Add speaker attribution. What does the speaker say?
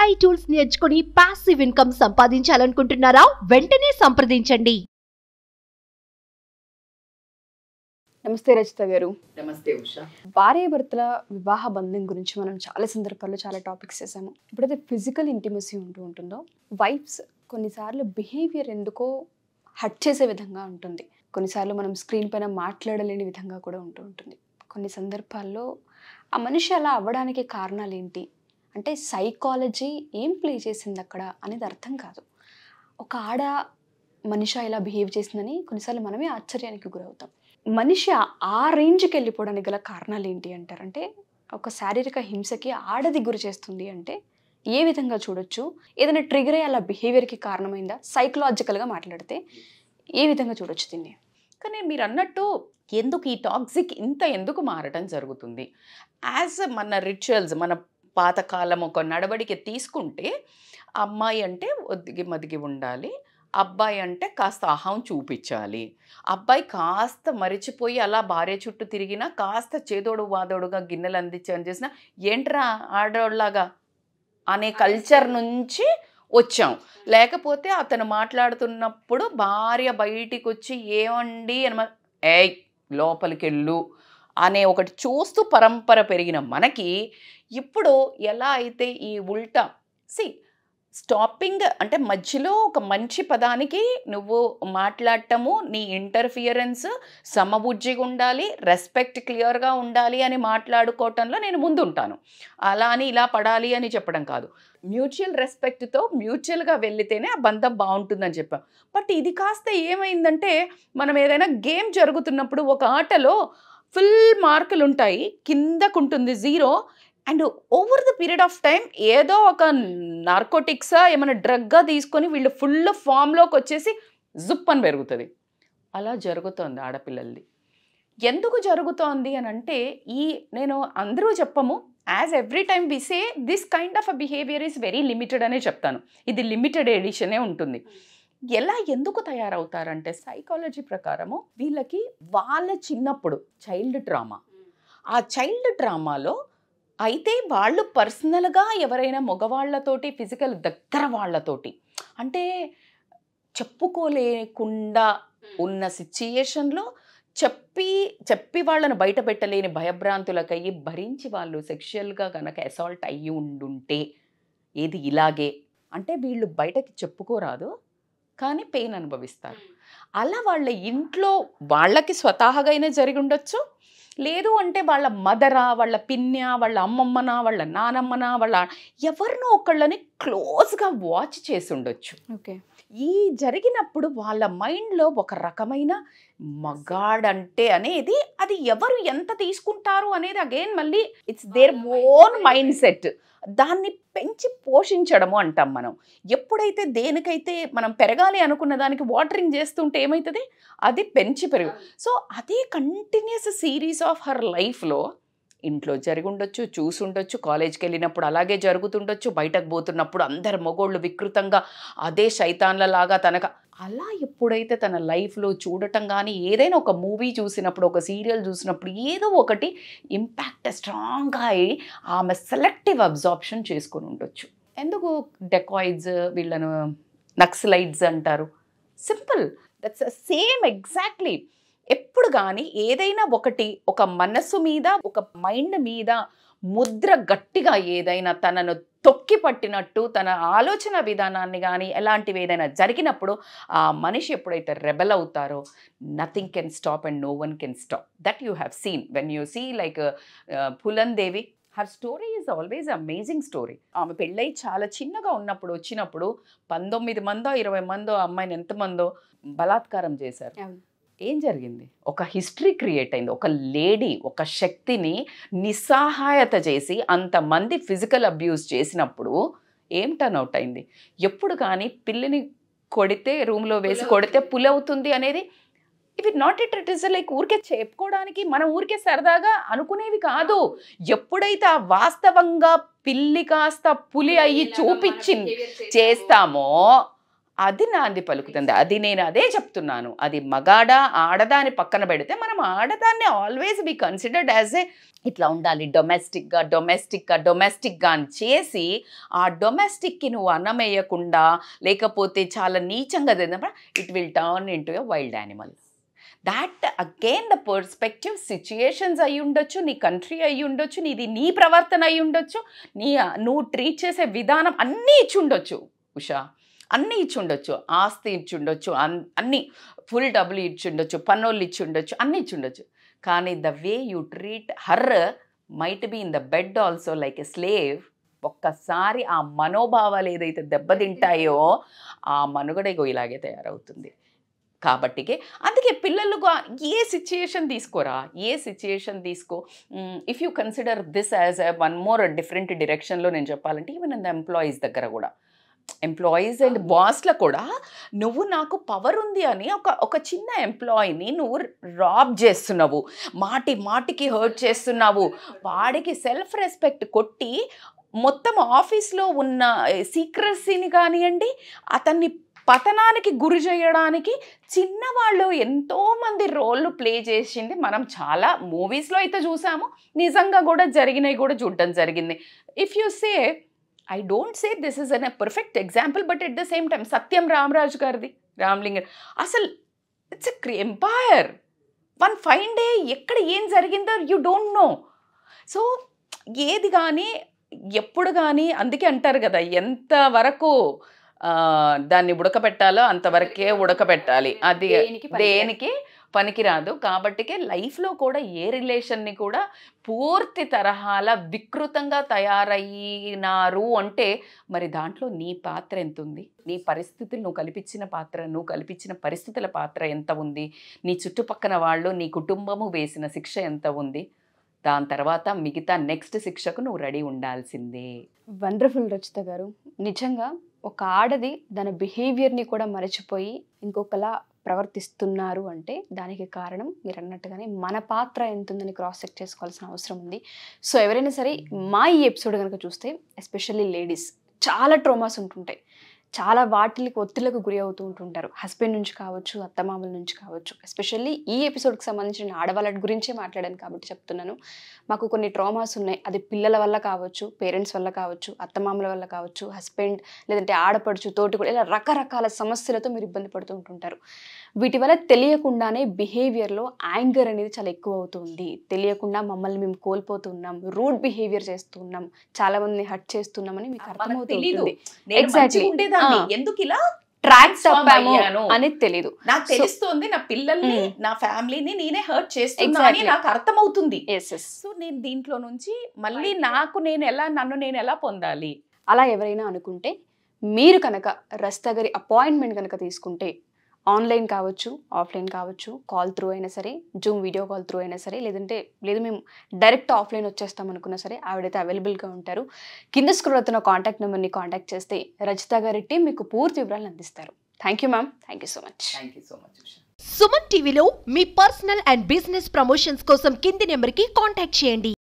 Speaker 1: AI tools నేర్చుకుని passive income సంపాదించాలనుకుంటున్నారా? వెంటనే సంప్రదించండి.
Speaker 2: నమస్తే రచిత గారు.
Speaker 3: నమస్తే ఉషా.
Speaker 2: భార్యాభర్తల వివాహ బంధం గురించి మనం చాలా సందర్భాల్లో చాలా టాపిక్స్ చేసాము. ఎప్పుడైతే ఫిజికల్ ఇంటిమసీ ఉంటుందో వైఫ్స్ కొన్నిసార్లు బిహేవియర్ ఎందుకో హర్ట్ చేసే విధంగా ఉంటుంది. కొన్నిసార్లు మనం స్క్రీన్ పైన మాట్లాడలేని విధంగా కూడా ఉంటుంది. కొన్ని సందర్భాల్లో ఆ మనిషి అలా అవ్వడానికి కారణాలు ఏంటి అంటే సైకాలజీ ఏం ప్లే చేసింది అక్కడ అనేది అర్థం కాదు. ఒక మనిషి ఇలా బిహేవ్ చేసిందని కొన్నిసార్లు మనమే ఆశ్చర్యానికి గురవుతాం. మనిషి ఆ రేంజ్కి వెళ్ళిపోవడానికి గల కారణాలు ఏంటి అంటారంటే ఒక శారీరక హింసకి ఆడది గురి చేస్తుంది అంటే ఏ విధంగా చూడొచ్చు? ఏదైనా ట్రిగర్ అయ్యి అలా బిహేవియర్కి కారణమైందా? సైకలాజికల్గా మాట్లాడితే ఏ విధంగా చూడొచ్చు దీన్ని?
Speaker 3: కానీ మీరు అన్నట్టు ఎందుకు ఈ టాక్సిక్ ఎందుకు మారడం జరుగుతుంది? యాజ్ మన రిచువల్స్, మన పాతకాలం ఒక నడవడికి తీసుకుంటే అమ్మాయి అంటే ఒదిగి మదిగి ఉండాలి, అబ్బాయి అంటే కాస్త అహం చూపించాలి. అబ్బాయి కాస్త మరిచిపోయి అలా భార్య చుట్టూ తిరిగినా కాస్త చేదోడు వాదోడుగా గిన్నెలు అందించని చేసినా ఏంట్రా ఆడోళ్ళలాగా అనే కల్చర్ నుంచి వచ్చాం. లేకపోతే అతను మాట్లాడుతున్నప్పుడు భార్య బయటికి వచ్చి ఏమండి అని ఏయ్ లోపలికి వెళ్ళు అనే ఒకటి చూస్తూ పరంపర పెరిగిన మనకి ఇప్పుడు ఎలా అయితే ఈ ఉల్టా స్టాపింగ్ అంటే మధ్యలో ఒక మంచి పదానికి నువ్వు మాట్లాడటము, నీ ఇంటర్ఫియరెన్స్ సమబుజ్జిగా ఉండాలి, రెస్పెక్ట్ క్లియర్గా ఉండాలి అని మాట్లాడుకోవటంలో నేను ముందుంటాను. అలా అని ఇలా పడాలి అని చెప్పడం కాదు. మ్యూచువల్ రెస్పెక్ట్తో మ్యూచువల్గా వెళ్ళితేనే ఆ బంధం బాగుంటుందని చెప్పాం. బట్ ఇది కాస్త ఏమైందంటే మనం ఏదైనా గేమ్ జరుగుతున్నప్పుడు ఒక ఆటలో ఫుల్ మార్కులు ఉంటాయి, కిందకుంటుంది 0 and over the period of time ఏదో ఒక నార్కోటిక్సా ఏమైనా డ్రగ్గా తీసుకొని వీళ్ళు ఫుల్ ఫామ్లోకి వచ్చేసి జుప్ అని పెరుగుతుంది. అలా జరుగుతోంది ఆడపిల్లలది. ఎందుకు జరుగుతోంది అని అంటే నేను అందరూ చెప్పము, as every time we say this kind of a behaviour is very limited అనే చెప్తాను. ఇది లిమిటెడ్ ఎడిషనే ఉంటుంది. ఎందుకు తయారవుతారంటే సైకాలజీ ప్రకారము వీళ్ళకి వాళ్ళ చిన్నప్పుడు చైల్డ్ ట్రామా, ఆ చైల్డ్ ట్రామాలో అయితే వాళ్ళు పర్సనల్గా ఎవరైనా మగవాళ్లతోటి ఫిజికల్ దగ్గర వాళ్ళతోటి అంటే చెప్పుకోలేకుండా ఉన్న సిచ్యుయేషన్లో చెప్పి వాళ్ళను బయట పెట్టలేని భయభ్రాంతులకయ్యి భరించి వాళ్ళు సెక్షువల్గా కనుక అసాల్ట్ అయ్యి ఉండుంటే ఏది ఇలాగే అంటే వీళ్ళు బయటకి చెప్పుకోరాదు కానీ పెయిన్ అనుభవిస్తారు. అలా వాళ్ళ ఇంట్లో వాళ్ళకి స్వతహాగా అయినా జరిగి ఉండొచ్చు, లేదు అంటే వాళ్ళ మదరా, వాళ్ళ పిన్య, వాళ్ళ అమ్మమ్మనా, వాళ్ళ నానమ్మనా, వాళ్ళ ఎవరినో ఒకళ్ళని క్లోజ్గా వాచ్ చేసి ఉండొచ్చు.
Speaker 2: ఓకే,
Speaker 3: ఈ జరిగినప్పుడు వాళ్ళ మైండ్లో ఒక రకమైన మగాడంటే అనేది అది ఎవరు ఎంత తీసుకుంటారు అనేది అగైన్ మళ్ళీ it's their own mind set. దాన్ని పెంచి పోషించడము అంటాం మనం. ఎప్పుడైతే దేనికైతే మనం పెరగాలి అనుకున్న దానికి వాటరింగ్ చేస్తుంటే ఏమవుతుంది, అది పెంచి పెరుగు. సో అదే కంటిన్యూస్ సిరీస్ ఆఫ్ హర్ లైఫ్లో ఇంట్లో జరిగి ఉండొచ్చు, చూసుండొచ్చు, కాలేజ్కి వెళ్ళినప్పుడు అలాగే జరుగుతుండొచ్చు, బయటకు పోతున్నప్పుడు అందరు మగోళ్ళు వికృతంగా అదే శైతాన్లలాగా అలా ఎప్పుడైతే తన లైఫ్లో చూడటం కానీ ఏదైనా ఒక మూవీ చూసినప్పుడు, ఒక సీరియల్ చూసినప్పుడు ఏదో ఒకటి ఇంపాక్ట్ స్ట్రాంగ్గా అయ్యి ఆమె సెలెక్టివ్ అబ్జార్ప్షన్ చేసుకొని ఉండొచ్చు. ఎందుకు డెకాయిడ్స్ వీళ్ళను నక్సలైట్స్ అంటారు? Simple, that's same exactly. ఎప్పుడు కానీ ఏదైనా ఒక మనసు మీద, ఒక మైండ్ మీద ముద్ర గట్టిగా ఏదైనా తనను తొక్కి పట్టినట్టు తన ఆలోచన విధానాన్ని కానీ ఎలాంటివి ఏదైనా జరిగినప్పుడు ఆ మనిషి ఎప్పుడైతే రెబెల్ అవుతారో nothing can stop and no one can stop. That you have seen when you see like Phoolan Devi. Her story is always amazing story. ఆమె పెళ్ళై చాలా చిన్నగా వచ్చినప్పుడు 19 మందో 20 మందో అమ్మాయిని ఎంతమందో బలాత్కారం చేశారు. ఏం జరిగింది? ఒక హిస్టరీ క్రియేట్ అయింది. ఒక లేడీ ఒక శక్తిని నిస్సహాయత చేసి అంతమంది ఫిజికల్ అబ్యూస్ చేసినప్పుడు ఏం టర్న్ అవుట్ అయింది? ఎప్పుడు కానీ పిల్లిని కొడితే రూమ్లో వేసి కొడితే పులవుతుంది అనేది ఇవి నాట్ ఇట్ ఇస్ లైక్ ఊరికే చెప్పుకోవడానికి మనం ఊరికే సరదాగా అనుకునేవి కాదు. ఎప్పుడైతే ఆ వాస్తవంగా పిల్లి కాస్త పులి అయ్యి చూపించి చేస్తామో అది నాంది పలుకుతుంది. అది నేను అదే చెప్తున్నాను. అది మగాడా ఆడదా అని పక్కన పెడితే మనం ఆడదాన్ని always be considered as a ఇట్లా ఉండాలి, డొమెస్టిక్గా అని చేసి ఆ డొమెస్టిక్కి నువ్వు అన్నమేయకుండా లేకపోతే చాలా నీచంగా తిన్నప్పుడు it will turn in to a wild animal. That again the perspective situations అయి ఉండొచ్చు, నీ కంట్రీ అయి ఉండొచ్చు, నీ ప్రవర్తన అయి ఉండొచ్చు, నువ్వు ట్రీట్ చేసే విధానం అన్నీ ఇచ్చి ఉండొచ్చు ఉషా, అన్నీ ఇచ్చి ఉండొచ్చు, ఆస్తి ఇచ్చి ఉండొచ్చు, అన్నీ ఫుల్ డబ్బులు ఇచ్చి ఉండొచ్చు, పన్నులు ఇచ్చి ఉండొచ్చు, అన్నీ ఇచ్చి ఉండొచ్చు. కానీ the way you treat her might be in the bed also like a slave. ఒక్కసారి ఆ మనోభావాలు ఏదైతే దెబ్బతింటాయో ఆ మనుగడ ఇలాగే తయారవుతుంది. కాబట్టికే అందుకే పిల్లలకు ఏ సిచ్యుయేషన్ తీసుకోరా, ఏ సిచ్యుయేషన్ తీసుకో. If you consider this as one more different డైరెక్షన్లో నేను చెప్పాలంటే ఈవెన్ ఇన్ ద ఎంప్లాయీస్ దగ్గర కూడా, ఎంప్లాయీస్ అండ్ బాస్లో కూడా నువ్వు నాకు పవర్ ఉంది అని ఒక చిన్న ఎంప్లాయీని నువ్వు రాబ్ చేస్తున్నావు, మాటికి హర్ట్ చేస్తున్నావు, వాడికి సెల్ఫ్ రెస్పెక్ట్ కొట్టి మొత్తం ఆఫీస్లో ఉన్న సీక్రెసీని కానివ్వండి, అతన్ని పతనానికి గురి చేయడానికి చిన్నవాళ్ళు ఎంతోమంది రోళ్ళు ప్లే చేసింది మనం చాలా మూవీస్లో అయితే చూసాము, నిజంగా కూడా జరిగినవి కూడా చూడటం జరిగింది. If you say I don't say this is a perfect example, but at the same time, Satyam Ramraj Gardi, Ramlingan, asal it's a empire. One fine day, ekkada em jarigindho, you don't know. So, ఏది కానీ ఎప్పుడు కానీ అందుకే అంటారు కదా, ఎంత వరకు దాన్ని ఉడకబెట్టాలో అంతవరకే ఉడకబెట్టాలి, అది దేనికి పనికిరాదు. కాబట్టికే లైఫ్లో కూడా ఏ రిలేషన్ని కూడా పూర్తి తరహాల వికృతంగా తయారయ్యినారు అంటే మరి దాంట్లో నీ పాత్ర ఎంత ఉంది, నీ పరిస్థితులు నువ్వు కల్పించిన పరిస్థితుల పాత్ర ఎంత ఉంది, నీ చుట్టుపక్కల వాళ్ళు నీ కుటుంబము వేసిన శిక్ష ఎంత ఉంది, దాని తర్వాత మిగతా నెక్స్ట్ శిక్షకు నువ్వు రెడీ ఉండాల్సిందే.
Speaker 2: వండర్ఫుల్ రచిత గారు. నిజంగా ఒక ఆడది దాని బిహేవియర్ని కూడా మరచిపోయి ఇంకొకలా ప్రవర్తిస్తున్నారు అంటే దానికి కారణం మీరు అన్నట్టుగానే మన పాత్ర ఎంత ఉందని క్రాస్ చెక్ చేసుకోవాల్సిన అవసరం ఉంది. సో ఎవరైనా సరే మా ఈ ఎపిసోడ్ కనుక చూస్తే ఎస్పెషల్లీ లేడీస్ చాలా ట్రోమాస్ ఉంటుంటాయి, చాలా వాటికి ఒత్తిళ్లకు గురి అవుతూ ఉంటుంటారు, హస్బెండ్ నుంచి కావచ్చు, అత్తమామల నుంచి కావచ్చు. ఎస్పెషల్లీ ఈ ఎపిసోడ్కి సంబంధించిన ఆడవాళ్ళ గురించే మాట్లాడాను కాబట్టి చెప్తున్నాను. మాకు కొన్ని ట్రామాస్ ఉన్నాయి, అది పిల్లల వల్ల కావచ్చు, పేరెంట్స్ వల్ల కావచ్చు, అత్తమామల వల్ల కావచ్చు, హస్బెండ్ లేదంటే ఆడపడుచు, తోటి కూడా, ఇలా రకరకాల సమస్యలతో మీరు ఇబ్బంది పడుతూ ఉంటుంటారు. వీటి వల్ల తెలియకుండానే బిహేవియర్లో యాంగర్ అనేది చాలా ఎక్కువ అవుతుంది. తెలియకుండా మమ్మల్ని మేము కోల్పోతున్నాం, రూడ్ బిహేవియర్ చేస్తున్నాం, చాలా మందిని హర్ట్ చేస్తున్నామని మీకు అర్థమవుతుంది. ఎగ్జాక్ట్లీ
Speaker 3: ఎందుకు ఇలా
Speaker 2: ట్రాక్ తప్పాము అనేది తెలీదు.
Speaker 3: నాకు తెలుస్తుంది, నా పిల్లల్ని నా ఫ్యామిలీని నేనే హర్ట్ చేస్తున్నాను నాకు అర్థమవుతుంది. సో నేను దీంట్లో నుంచి మళ్ళీ నన్ను నేను ఎలా పొందాలి
Speaker 2: అలా ఎవరైనా అనుకుంటే మీరు కనుక రచిత గారి అపాయింట్మెంట్ కనుక తీసుకుంటే ఆన్లైన్ కావచ్చు, ఆఫ్లైన్ కావచ్చు, కాల్ త్రూ అయినా సరే, జూమ్ వీడియో కాల్ త్రూ అయినా సరే, లేదు మేము డైరెక్ట్ ఆఫ్లైన్ వచ్చేస్తాం అనుకున్నా సరే ఆవిడైతే అవైలబుల్గా ఉంటారు. కింద స్క్రోల్ అవుతున్న కాంటాక్ట్ నెంబర్ని కాంటాక్ట్ చేస్తే రచిత గారి టీం మీకు పూర్తి వివరాలు అందిస్తారు. Thank you ma'am, thank you so much.
Speaker 1: Suman టీవీలో మీ పర్సనల్ అండ్ బిజినెస్ ప్రమోషన్స్ కోసం కింది నెంబర్కి కాంటాక్ట్ చేయండి.